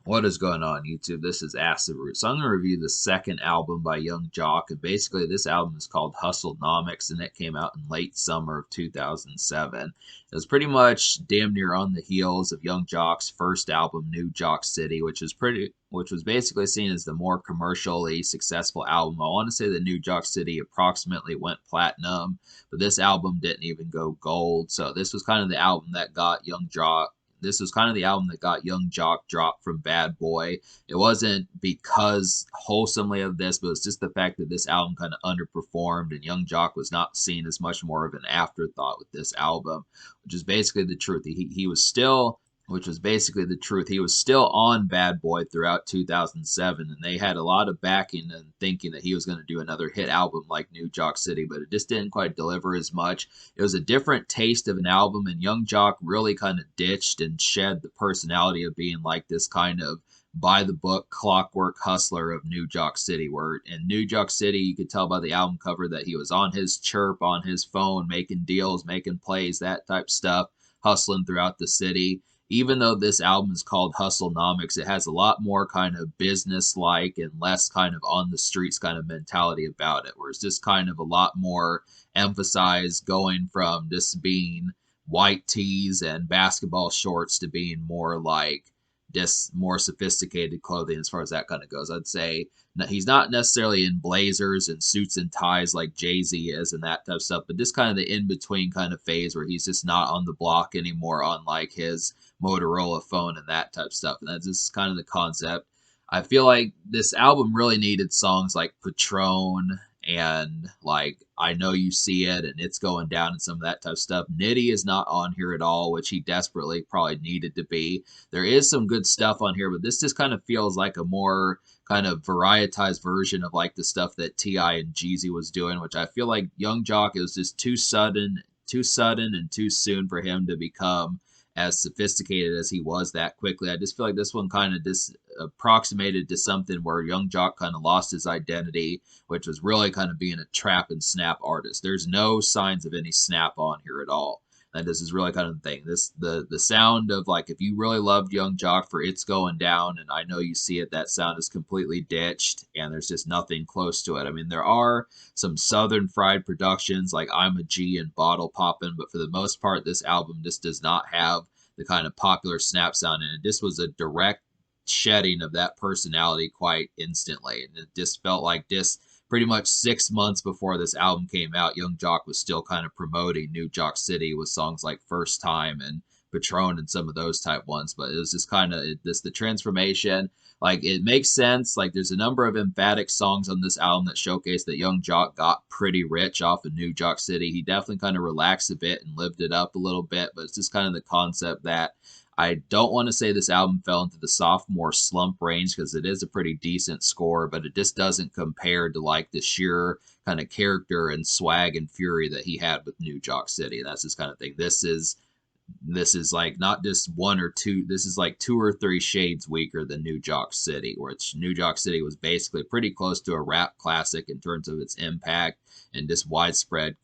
What is going on, YouTube? This is Acid Root. So I'm going to review the second album by Young Joc, and basically this album is called Hustlenomics, and it came out in late summer of 2007. It was pretty much damn near on the heels of Young Joc's first album, New Joc City, which was basically seen as the more commercially successful album. I want to say the New Joc City approximately went platinum, but this album didn't even go gold. So this was kind of the album that got Young Joc this was kind of the album that got Young Joc dropped from Bad Boy. It wasn't because wholesomely of this, but it's just the fact that this album kind of underperformed and Young Joc was not seen as much more of an afterthought with this album, which is basically the truth. He was still which was basically the truth. He was still on Bad Boy throughout 2007, and they had a lot of backing and thinking that he was going to do another hit album like New Joc City, but it just didn't quite deliver as much. It was a different taste of an album, and Young Joc really kind of ditched and shed the personality of being like this kind of by the book clockwork hustler of New Joc City, where in New Joc City you could tell by the album cover that he was on his chirp, on his phone, making deals, making plays, that type stuff, hustling throughout the city. Even though this album is called Hustlenomics, it has a lot more kind of business like and less kind of on the streets kind of mentality about it, where it's just kind of a lot more emphasized going from just being white tees and basketball shorts to being more like just more sophisticated clothing as far as that kind of goes. I'd say he's not necessarily in blazers and suits and ties like Jay-Z is and that type of stuff, but just kind of the in-between kind of phase where he's just not on the block anymore on like his Motorola phone and that type of stuff. And that's just kind of the concept. I feel like this album really needed songs like Patron and like I Know You See It and It's Going Down and some of that type of stuff. Nitty is not on here at all, which he desperately probably needed to be. There is some good stuff on here, but this just kind of feels like a more kind of varietized version of like the stuff that T.I. and Jeezy was doing, which I feel like Young Joc, it was just too sudden and too soon for him to become as sophisticated as he was that quickly. I just feel like this one kind of just approximated to something where Young Joc kind of lost his identity, which was really kind of being a trap and snap artist. There's no signs of any snap on here at all. And this is really kind of the thing. The sound of like if you really loved Young Joc for It's Going Down and I Know You See It, that sound is completely ditched and there's just nothing close to it. I mean, there are some Southern fried productions like I'm a G and Bottle Poppin', but for the most part, this album just does not have the kind of popular snap sound in it. This was a direct shedding of that personality quite instantly. And it just felt like this pretty much 6 months before this album came out, Young Joc was still kind of promoting New Joc City with songs like First Time and Patron and some of those type ones. But it was just kind of this the transformation. Like it makes sense. Like there's a number of emphatic songs on this album that showcase that Young Joc got pretty rich off of New Joc City. He definitely kind of relaxed a bit and lived it up a little bit, but it's just kind of the concept that I don't want to say this album fell into the sophomore slump range because it is a pretty decent score, but it just doesn't compare to like the sheer kind of character and swag and fury that he had with New Joc City. That's this kind of thing. This is like not just one or two. This is like two or three shades weaker than New Joc City, which New Joc City was basically pretty close to a rap classic in terms of its impact and just widespread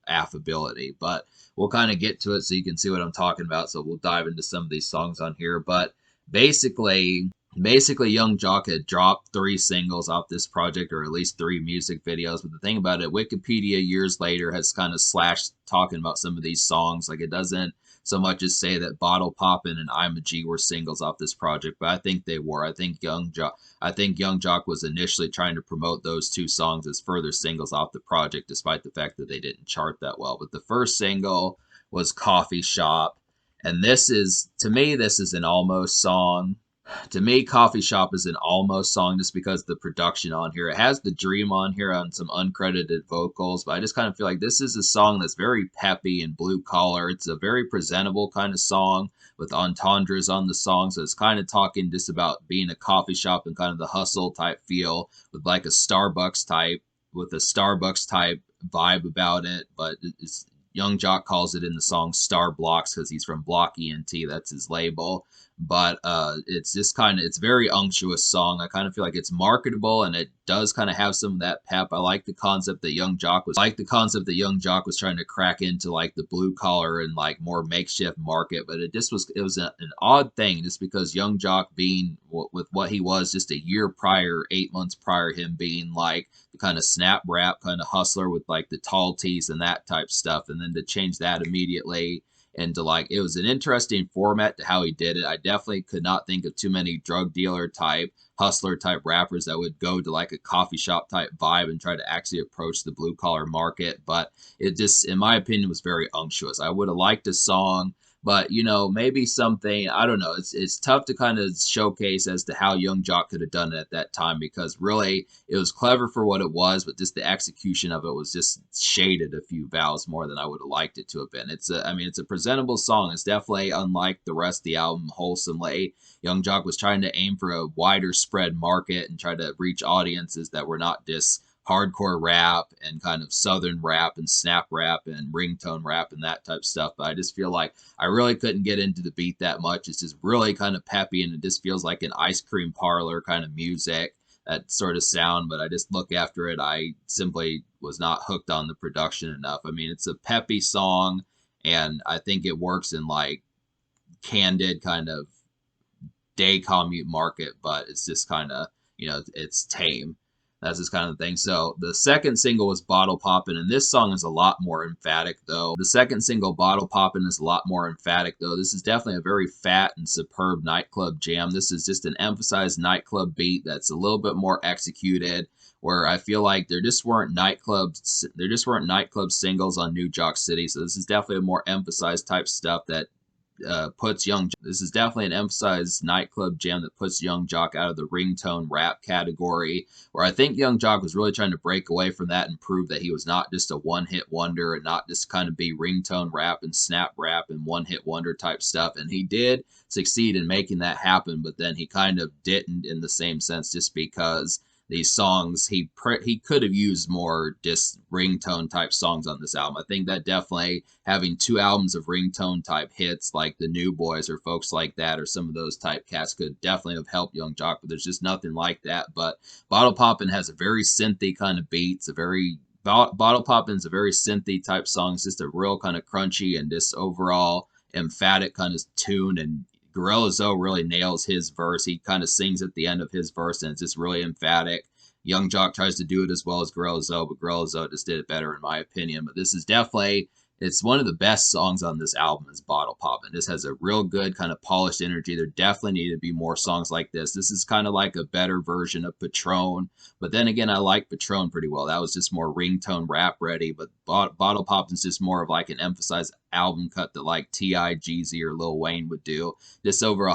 affability. But we'll kind of get to it so you can see what I'm talking about. So we'll dive into some of these songs on here. But basically Young Joc had dropped 3 singles off this project, or at least 3 music videos. But the thing about it, Wikipedia years later has kind of slashed talking about some of these songs. Like it doesn't so much as say that Bottle Poppin' and I'm a G were singles off this project, but I think they were. I think Young Joc was initially trying to promote those 2 songs as further singles off the project, despite the fact that they didn't chart that well. But the first single was Coffee Shop, and this is, to me, this is an almost song. To me, Coffee Shop is an almost song just because the production on here. It has The Dream on here on some uncredited vocals, but I just kind of feel like this is a song that's very peppy and blue collar. It's a very presentable kind of song with entendres on the song, so it's kind of talking just about being a coffee shop and kind of the hustle type feel with like a Starbucks type vibe about it, but Young Joc calls it in the song Star Blocks because he's from Block ENT, that's his label. but it's just kind of it's a very unctuous song. I kind of feel like it's marketable and it does kind of have some of that pep. I like the concept that Young Joc was trying to crack into like the blue collar and like more makeshift market, but it was an odd thing just because Young Joc being with what he was just a year prior, 8 months prior, him being like the kind of snap rap kind of hustler with like the tall tees and that type stuff, and then to change that immediately and to like it was an interesting format to how he did it. I definitely could not think of too many drug dealer type, hustler type rappers that would go to like a coffee shop type vibe and try to actually approach the blue collar market. But it just, in my opinion, was very unctuous. I would have liked a song, but you know, maybe something, I don't know. It's tough to kind of showcase as to how Young Joc could have done it at that time because really it was clever for what it was, but just the execution of it was just shaded a few vowels more than I would have liked it to have been. I mean, it's a presentable song. It's definitely unlike the rest of the album wholesomely. Young Joc was trying to aim for a wider spread market and try to reach audiences that were not just hardcore rap and kind of southern rap and snap rap and ringtone rap and that type of stuff. But I just feel like I really couldn't get into the beat that much. It's just really kind of peppy and it just feels like an ice cream parlor kind of music, that sort of sound. But I just look after it, I simply was not hooked on the production enough. I mean, it's a peppy song and I think it works in like candid kind of day commute market, but it's just kind of, you know, it's tame. That's this kind of thing. So the second single was Bottle Poppin', and this song is a lot more emphatic, though. The second single, Bottle Poppin', is a lot more emphatic, though. This is definitely a very fat and superb nightclub jam. This is just an emphasized nightclub beat that's a little bit more executed, where I feel like there just weren't nightclub singles on New Joc City. So this is definitely a more emphasized type stuff that puts Young. This is definitely an emphasized nightclub jam that puts Young Joc out of the ringtone rap category. Where I think Young Joc was really trying to break away from that and prove that he was not just a one-hit wonder and not just kind of be ringtone rap and snap rap and one-hit wonder type stuff. And he did succeed in making that happen, but then he kind of didn't in the same sense, just because these songs he could have used more just ringtone type songs on this album. I think that definitely having two albums of ringtone type hits like the New Boys or folks like that or some of those type cats could definitely have helped Young Joc, but there's just nothing like that. But Bottle Poppin' has a very synthy kind of beat. It's a very Bottle Poppin's a very synthy type song. It's just a real kind of crunchy and just overall emphatic kind of tune, and Gorilla Zoe really nails his verse. He kind of sings at the end of his verse, and it's just really emphatic. Young Joc tries to do it as well as Gorilla Zoe, but Gorilla Zoe just did it better in my opinion. But this is definitely, it's one of the best songs on this album is Bottle Poppin'. This has a real good kind of polished energy. There definitely need to be more songs like this. This is kind of like a better version of Patron. But then again, I like Patron pretty well. That was just more ringtone rap ready. But Bottle Poppin's just more of like an emphasized album cut that like T.I., Jeezy, or Lil Wayne would do. This overall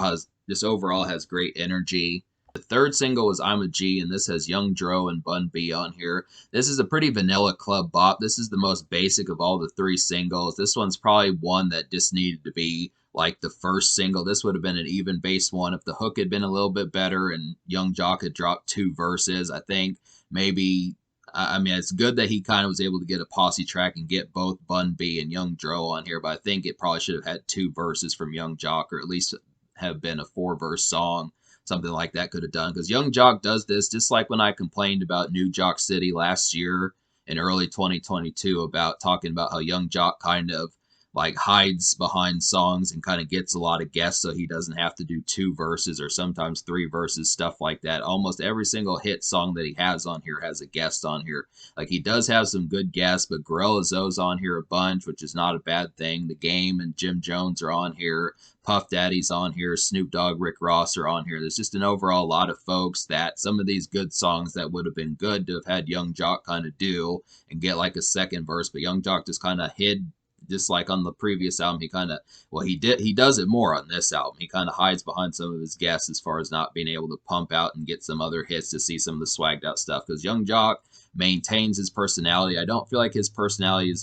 has great energy. The third single was I'm a G, and this has Young Dro and Bun B on here. This is a pretty vanilla club bop. This is the most basic of all the three singles. This one's probably one that just needed to be like the first single. This would have been an even bass one if the hook had been a little bit better and Young Joc had dropped two verses. I think maybe, I mean, it's good that he kind of was able to get a posse track and get both Bun B and Young Dro on here, but I think it probably should have had two verses from Young Joc, or at least have been a 4-verse song. Something like that could have done, because Young Joc does this just like when I complained about New Joc City last year in early 2022 about talking about how Young Joc kind of like hides behind songs and kind of gets a lot of guests so he doesn't have to do two verses or sometimes three verses, stuff like that. Almost every single hit song that he has on here has a guest on here. Like, he does have some good guests, but Gorilla Zoe's on here a bunch, which is not a bad thing. The Game and Jim Jones are on here. Puff Daddy's on here. Snoop Dogg, Rick Ross are on here. There's just an overall lot of folks that some of these good songs that would have been good to have had Young Joc kind of do and get like a second verse, but Young Joc just kind of hid, just like on the previous album. He kind of, well, he does it more on this album. He kind of hides behind some of his guests as far as not being able to pump out and get some other hits to see some of the swagged out stuff, because Young Joc maintains his personality. I don't feel like his personality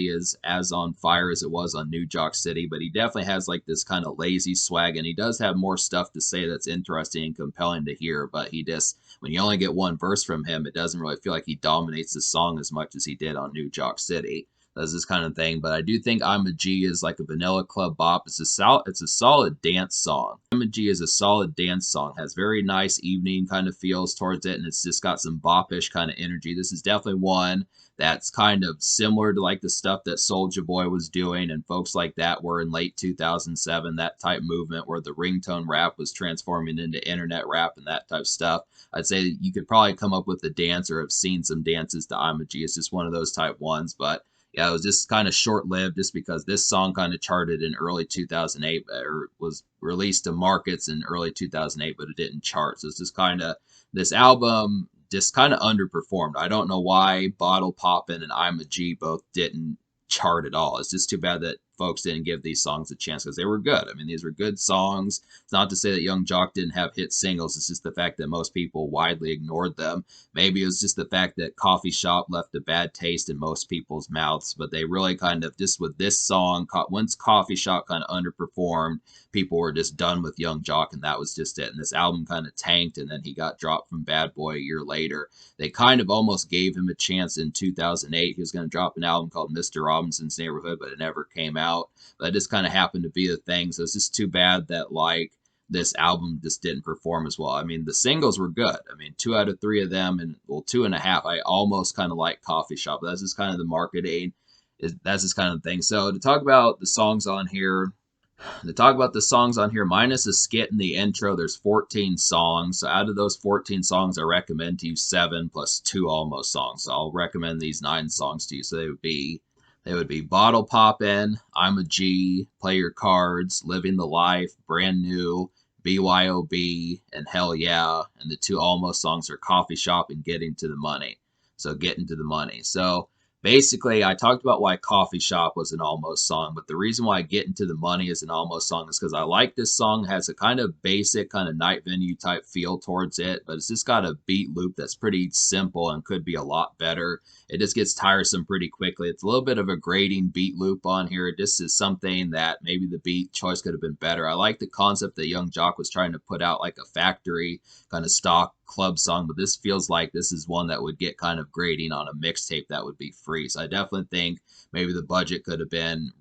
is as on fire as it was on New Joc City, but he definitely has like this kind of lazy swag, and he does have more stuff to say that's interesting and compelling to hear. But he just, when you only get one verse from him, it doesn't really feel like he dominates the song as much as he did on New Joc City. does this kind of thing. But I do think I'm a G is like a vanilla club bop. It's a solid dance song. I'm a G is a solid dance song. Has very nice evening kind of feels towards it, and it's just got some boppish kind of energy. This is definitely one that's kind of similar to like the stuff that Soulja Boy was doing and folks like that were in late 2007, that type movement where the ringtone rap was transforming into internet rap and that type of stuff. I'd say you could probably come up with a dance or have seen some dances to I'm a G. It's just one of those type ones, but yeah, it was just kind of short lived just because this song kind of charted in early 2008 or was released to markets in early 2008, but it didn't chart. So it's just kind of this album just kind of underperformed. I don't know why Bottle Poppin' and I'm a G both didn't chart at all. It's just too bad that folks didn't give these songs a chance because they were good. I mean, these were good songs. It's not to say that Young Joc didn't have hit singles. It's just the fact that most people widely ignored them. Maybe it was just the fact that Coffee Shop left a bad taste in most people's mouths, but they really kind of just with this song, once Coffee Shop kind of underperformed, people were just done with Young Joc, and that was just it. And this album kind of tanked, and then he got dropped from Bad Boy a year later. They kind of almost gave him a chance in 2008. He was going to drop an album called Mr. Robinson's Neighborhood, but it never came out. But it just kind of happened to be the thing. So it's just too bad that like this album just didn't perform as well. I mean, the singles were good. I mean, 2 out of 3 of them, and well, 2.5. I almost kind of like Coffee Shop. But that's just kind of the marketing. That's just kind of the thing. So to talk about the songs on here, minus a skit in the intro, there's 14 songs. So out of those 14 songs, I recommend to you 7 plus 2 almost songs. So I'll recommend these 9 songs to you. So they would be Bottle Poppin', I'm a G, Play Your Cards, Living the Life, Brand New, BYOB, and Hell Yeah. And the 2 almost songs are Coffee Shop and Getting to the Money. So Getting to the Money. So basically, I talked about why Coffee Shop was an almost song, but the reason why Getting to the Money is an almost song is because I like this song. It has a kind of basic kind of night venue type feel towards it, but it's just got a beat loop that's pretty simple and could be a lot better. It just gets tiresome pretty quickly. It's a little bit of a grating beat loop on here. This is something that maybe the beat choice could have been better. I like the concept that Young Joc was trying to put out like a factory kind of stock club song, but this feels like this is one that would get kind of grating on a mixtape that would be free. So I definitely think maybe the budget could have been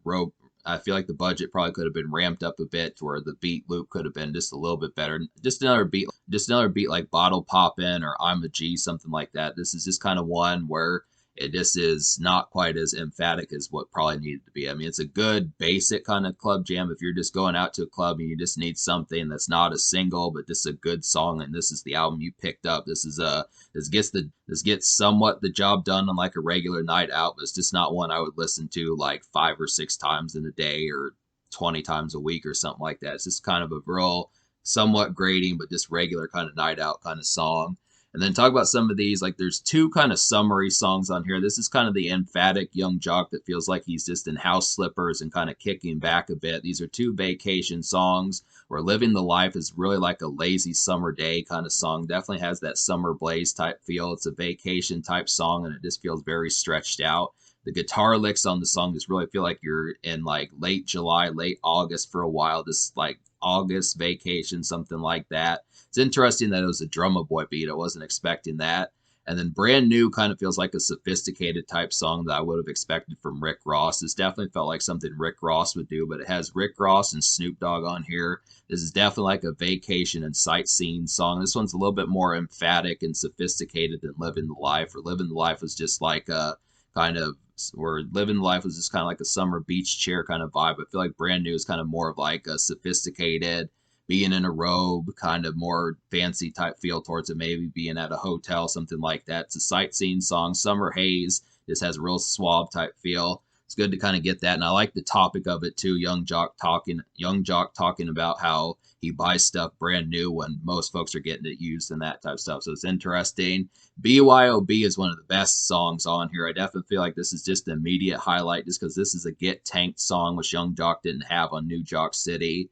I feel like the budget probably could have been ramped up a bit to where the beat loop could have been just a little bit better. Just another beat like Bottle Poppin' or I'm a G, something like that. This is just kind of one where it just is not quite as emphatic as what probably needed to be. I mean, it's a good basic kind of club jam if you're just going out to a club and you just need something that's not a single but just a good song, and this is the album you picked up. This gets somewhat the job done on like a regular night out, but it's just not one I would listen to like 5 or 6 times in a day or 20 times a week or something like that. It's just kind of a real somewhat grating but just regular kind of night out kind of song. And then talk about some of these, like there's 2 kind of summary songs on here. This is kind of the emphatic Young Joc that feels like he's just in house slippers and kind of kicking back a bit. These are 2 vacation songs where Living the Life is really like a lazy summer day kind of song. Definitely has that summer blaze type feel. It's a vacation type song and it just feels very stretched out. The guitar licks on the song just really feel like you're in like late July, late August for a while. This like August vacation, something like that. It's interesting that it was a Drumma Boy beat. I wasn't expecting that. And then Brand New kind of feels like a sophisticated type song that I would have expected from Rick Ross. This definitely felt like something Rick Ross would do, but it has Rick Ross and Snoop Dogg on here. This is definitely like a vacation and sightseeing song. This one's a little bit more emphatic and sophisticated than Living the Life, or Living the Life was just like a kind of where Living the Life was just kind of like a summer beach chair kind of vibe. I feel like Brand New is kind of more of like a sophisticated, being in a robe, kind of more fancy type feel towards it, maybe being at a hotel, something like that. It's a sightseeing song. Summer Haze just has a real suave type feel. It's good to kind of get that. And I like the topic of it too. Young Joc talking about how he buys stuff brand new when most folks are getting it used and that type of stuff. So it's interesting. BYOB is one of the best songs on here. I definitely feel like this is just an immediate highlight just because this is a get tanked song, which Young Joc didn't have on New Joc City.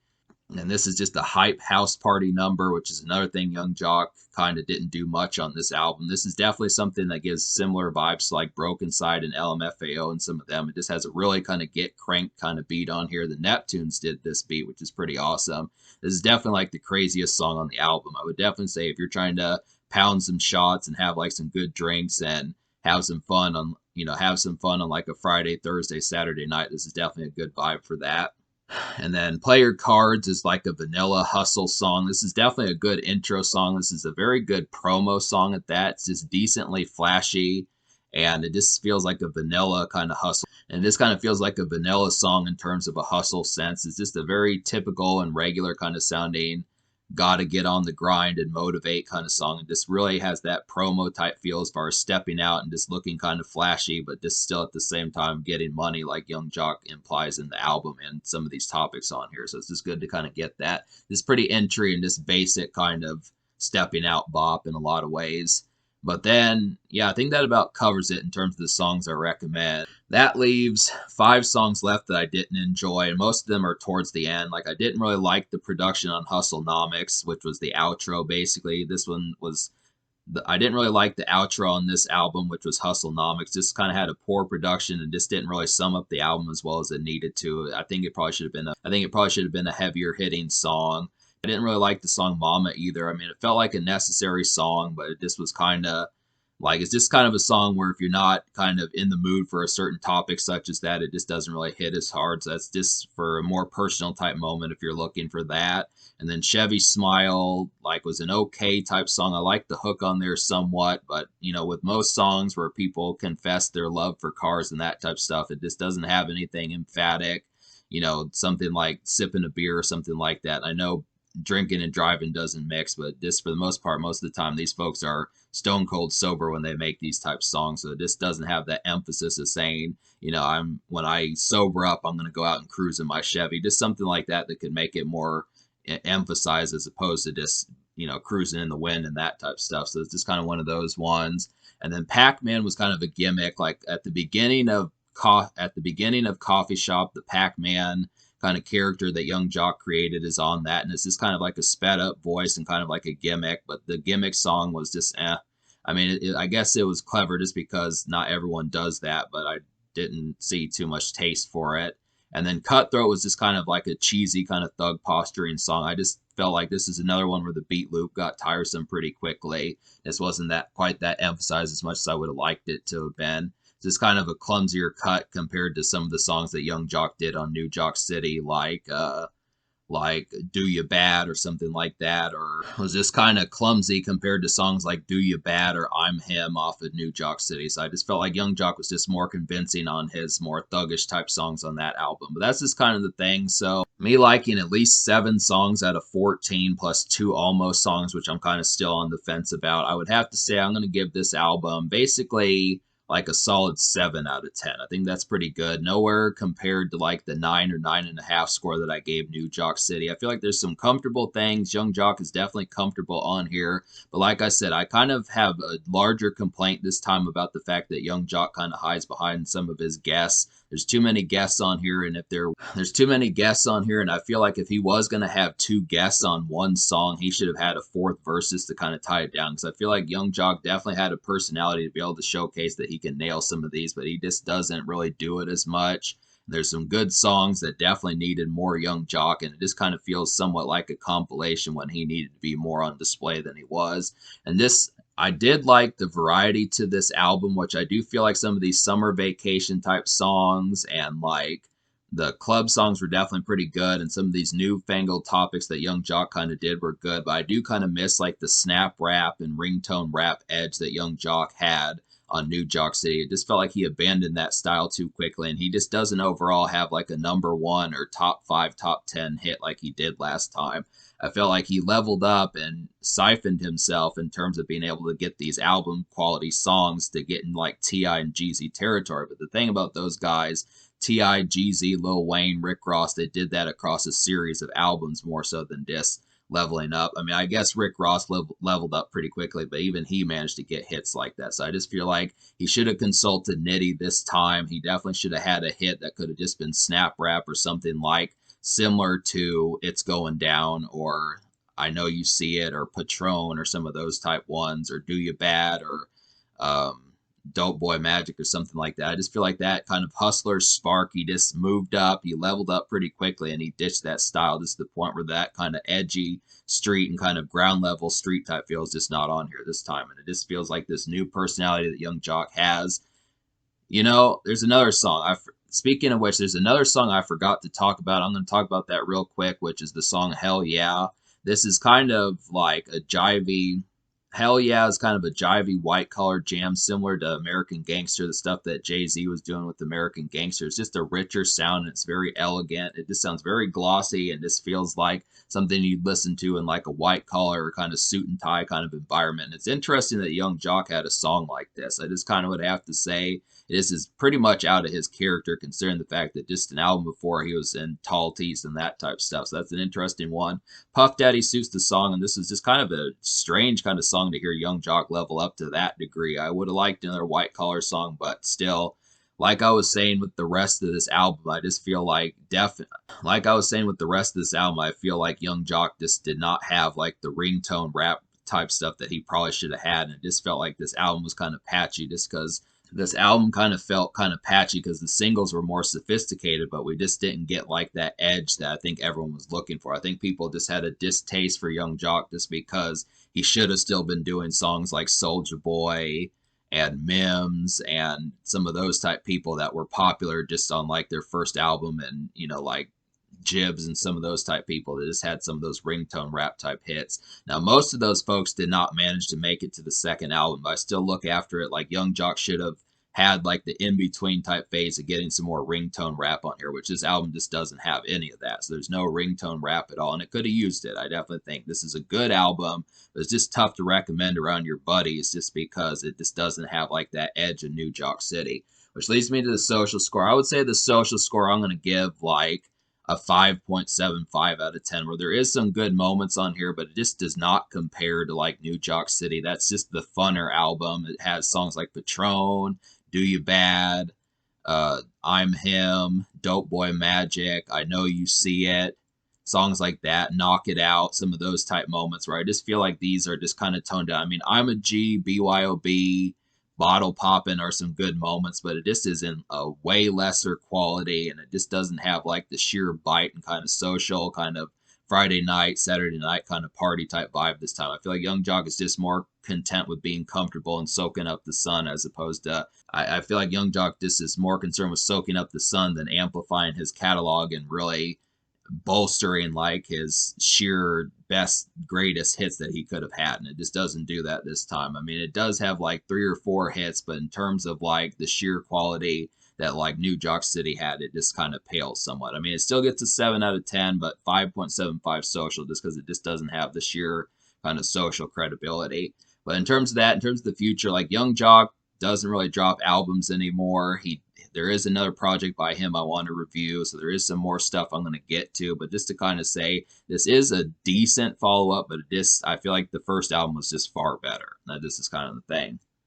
And this is just a hype house party number, which is another thing Young Joc kind of didn't do much on this album. This is definitely something that gives similar vibes to like Broken Side and LMFAO and some of them. It just has a really kind of get cranked kind of beat on here. The Neptunes did this beat, which is pretty awesome. This is definitely like the craziest song on the album. I would definitely say if you're trying to pound some shots and have like some good drinks and have some fun on have some fun on like a Friday, Thursday, Saturday night. This is definitely a good vibe for that. And then Play Your Cards is like a vanilla hustle song. This is definitely a good intro song. This is a very good promo song at that. It's just decently flashy, and it just feels like a vanilla kind of hustle. And this kind of feels like a vanilla song in terms of a hustle sense. It's just a very typical and regular kind of sounding, gotta get on the grind and motivate kind of song. And just really has that promo type feel as far as stepping out and just looking kind of flashy, but just still at the same time getting money, like Young Joc implies in the album and some of these topics on here. So it's just good to kind of get that. This pretty entry and just basic kind of stepping out bop in a lot of ways. But then, yeah, I think that about covers it in terms of the songs I recommend. That leaves 5 songs left that I didn't enjoy, and most of them are towards the end. Like, I didn't really like the production on Hustlenomics, which was the outro, basically. This one was... I didn't really like the outro on this album, which was Hustlenomics. Just kind of had a poor production and just didn't really sum up the album as well as it needed to. I think it probably should have been a heavier hitting song. I didn't really like the song Mama either. I mean, it felt like a necessary song, but it just was kind of like, it's just kind of a song where if you're not kind of in the mood for a certain topic such as that, it just doesn't really hit as hard. So that's just for a more personal type moment if you're looking for that. And then Chevy Smile, like, was an okay type song. I like the hook on there somewhat, but, with most songs where people confess their love for cars and that type of stuff, it just doesn't have anything emphatic, something like sipping a beer or something like that. I know drinking and driving doesn't mix, but just for the most part, most of the time, these folks are stone cold sober when they make these types of songs. So this doesn't have that emphasis of saying, when I sober up, I'm going to go out and cruise in my Chevy. Just something like that could make it more emphasized as opposed to just, cruising in the wind and that type of stuff. So it's just kind of one of those ones. And then Pac-Man was kind of a gimmick. Like at the beginning of Coffee Shop, the Pac-Man kind of character that Young Joc created is on that, and it's just kind of like a sped up voice and kind of like a gimmick, but the gimmick song was just I mean, I guess it was clever just because not everyone does that, but I didn't see too much taste for it. And then Cutthroat was just kind of like a cheesy kind of thug posturing song. I just felt like this is another one where the beat loop got tiresome pretty quickly. This wasn't that quite that emphasized as much as I would have liked it to have been. Just kind of a clumsier cut compared to some of the songs that Young Joc did on New Joc City, like Do You Bad or something like that, or was just kind of clumsy compared to songs like Do You Bad or I'm Him off of New Joc City. So I just felt like Young Joc was just more convincing on his more thuggish type songs on that album. But that's just kind of the thing. So me liking at least 7 songs out of 14 plus 2 almost songs, which I'm kind of still on the fence about, I would have to say I'm going to give this album basically like a solid 7 out of 10. I think that's pretty good. Nowhere compared to like the 9 or 9.5 score that I gave New Joc City. I feel like there's some comfortable things. Young Joc is definitely comfortable on here. But like I said, I kind of have a larger complaint this time about the fact that Young Joc kind of hides behind some of his guests. There's too many guests on here, and there's too many guests on here, and I feel like if he was going to have 2 guests on one song, he should have had a 4th versus to kind of tie it down, because I feel like Young Joc definitely had a personality to be able to showcase that he can nail some of these, but he just doesn't really do it as much. There's some good songs that definitely needed more Young Joc, and it just kind of feels somewhat like a compilation when he needed to be more on display than he was. And this, I did like the variety to this album, which I do feel like some of these summer vacation type songs and like the club songs were definitely pretty good, and some of these newfangled topics that Young Joc kind of did were good, but I do kind of miss like the snap rap and ringtone rap edge that Young Joc had on New Joc City. It just felt like he abandoned that style too quickly, and he just doesn't overall have like a #1 or top 5, top 10 hit like he did last time. I felt like he leveled up and siphoned himself in terms of being able to get these album quality songs to get in like T.I. and Jeezy territory. But the thing about those guys, T.I., Jeezy, Lil Wayne, Rick Ross, they did that across a series of albums more so than just leveling up. I mean, I guess Rick Ross leveled up pretty quickly, but even he managed to get hits like that. So I just feel like he should have consulted Nitty this time. He definitely should have had a hit that could have just been snap rap or something like similar to It's Going Down or I Know You See It or Patron or some of those type ones, or Do You Bad or Dope Boy Magic or something like that. I just feel like that kind of hustler spark, he just moved up, he leveled up pretty quickly, and he ditched that style just to the point where that kind of edgy street and kind of ground level street type feel is just not on here this time. And it just feels like this new personality that Young Joc has You know, there's another song. Speaking of which, there's another song I forgot to talk about. I'm going to talk about that real quick, which is the song Hell Yeah. This is kind of like a jivey. Hell Yeah is kind of a jivey white collar jam similar to American Gangster, the stuff that Jay-Z was doing with American Gangster. It's just a richer sound and it's very elegant. It just sounds very glossy and just feels like something you'd listen to in like a white collar kind of suit and tie kind of environment. And it's interesting that Young Joc had a song like this. I just kind of would have to say this is pretty much out of his character, considering the fact that just an album before he was in Tall Tees and that type of stuff. So that's an interesting one. Puff Daddy suits the song, and this is just kind of a strange kind of song to hear Young Joc level up to that degree. I would have liked another white collar song, but still, like I was saying with the rest of this album, I just feel like like I was saying with the rest of this album, I feel like Young Joc just did not have like the ringtone rap type stuff that he probably should have had, and it just felt like this album was kind of patchy just because this album kind of felt kind of patchy because the singles were more sophisticated, but we just didn't get like that edge that I think everyone was looking for. I think people just had a distaste for Young Joc just because he should have still been doing songs like Soulja Boy and Mims and some of those type people that were popular just on like their first album, and you know, like Jibs and some of those type people that just had some of those ringtone rap type hits. Now, most of those folks did not manage to make it to the second album, but I still look after it like Young Joc should have had like the in between type phase of getting some more ringtone rap on here, which this album just doesn't have any of that. So there's no ringtone rap at all, and it could have used it. I definitely think this is a good album, but it's just tough to recommend around your buddies just because it just doesn't have like that edge of New Joc City. Which leads me to the social score. I would say the social score I'm going to give like a 5.75 out of 10, where there is some good moments on here, but it just does not compare to like New Joc City. That's just the funner album. It has songs like Patron, Do You Bad, I'm Him, Dope Boy Magic, I Know You See It, songs like that, Knock It Out, some of those type moments where I just feel like these are just kind of toned down. I mean, I'm a G, BYOB, Bottle Poppin' are some good moments, but it just is in a way lesser quality, and it just doesn't have like the sheer bite and kind of social kind of Friday night, Saturday night kind of party type vibe this time. I feel like Young Joc is just more content with being comfortable and soaking up the sun as opposed to I feel like Young Joc just is more concerned with soaking up the sun than amplifying his catalog and really bolstering like his sheer best greatest hits that he could have had, and it just doesn't do that this time. I mean, it does have like 3 or 4 hits, but in terms of like the sheer quality that like New Joc City had, it just kind of pales somewhat. I mean, it still gets a 7 out of 10, but 5.75 social just because it just doesn't have the sheer kind of social credibility. But in terms of that, in terms of the future, like Young Joc doesn't really drop albums anymore. There is another project by him I want to review, so there is some more stuff I'm going to get to. But just to kind of say, this is a decent follow up, but I feel like the first album was just far better. That this is kind of the thing.